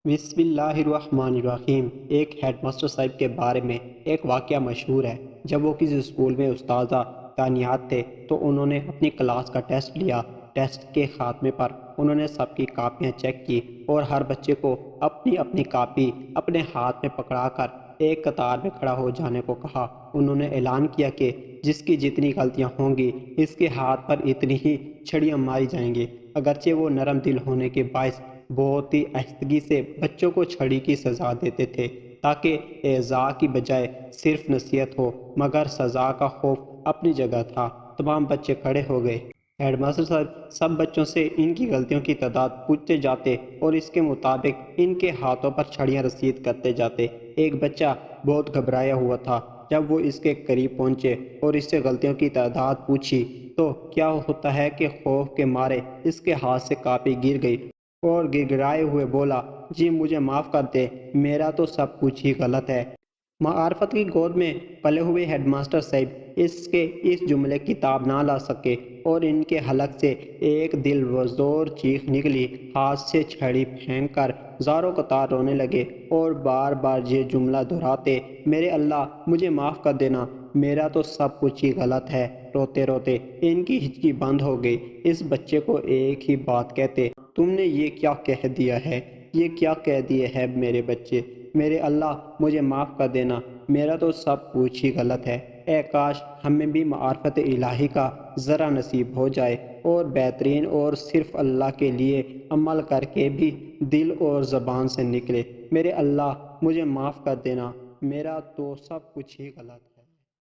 بسم اللہ الرحمن الرحیم۔ ایک ہیڈ ماسٹر صاحب کے بارے میں ایک واقعہ مشہور ہے۔ جب وہ کسی اسکول میں استاذہ تعینات تھے تو انہوں نے اپنی کلاس کا ٹیسٹ لیا۔ ٹیسٹ کے خاتمے پر انہوں نے سب کی کاپیاں چیک کی اور ہر بچے کو اپنی اپنی کاپی اپنے ہاتھ میں پکڑا کر ایک قطار میں کھڑا ہو جانے کو کہا۔ انہوں نے اعلان کیا کہ جس کی جتنی غلطیاں ہوں گی اس کے ہاتھ پر اتنی ہی چھڑیاں ماری جائیں گی۔ اگرچہ وہ نرم دل ہونے کے باعث بہت ہی آہستگی سے بچوں کو چھڑی کی سزا دیتے تھے تاکہ ایذاء کی بجائے صرف نصیحت ہو، مگر سزا کا خوف اپنی جگہ تھا۔ تمام بچے کھڑے ہو گئے۔ ہیڈ ماسٹر صاحب سب بچوں سے ان کی غلطیوں کی تعداد پوچھتے جاتے اور اس کے مطابق ان کے ہاتھوں پر چھڑیاں رسید کرتے جاتے۔ ایک بچہ بہت گھبرایا ہوا تھا۔ جب وہ اس کے قریب پہنچے اور اس سے غلطیوں کی تعداد پوچھی تو کیا ہوتا ہے کہ خوف کے مارے اس کے ہاتھ سے کاپی گر گئی اور گڑگڑائے ہوئے بولا، جی مجھے معاف کر دے، میرا تو سب کچھ ہی غلط ہے۔ معرفت کی گود میں پلے ہوئے ہیڈ ماسٹر صاحب اس جملے کی تاب نہ لا سکے اور ان کے حلق سے ایک دل وزور چیخ نکلی۔ ہاتھ سے چھڑی پھینک کر زاروں قطار رونے لگے اور بار بار یہ جملہ دہراتے، میرے اللہ مجھے معاف کر دینا، میرا تو سب کچھ ہی غلط ہے۔ روتے روتے ان کی ہچکی بند ہو گئی۔ اس بچے کو ایک ہی بات کہتے، تم نے یہ کیا کہہ دیا ہے، یہ کیا کہہ دیے ہے میرے بچے، میرے اللہ مجھے معاف کر دینا، میرا تو سب کچھ ہی غلط ہے۔ اے کاش ہمیں بھی معرفت الہی کا ذرا نصیب ہو جائے اور بہترین اور صرف اللہ کے لیے عمل کر کے بھی دل اور زبان سے نکلے، میرے اللہ مجھے معاف کر دینا، میرا تو سب کچھ ہی غلط ہے۔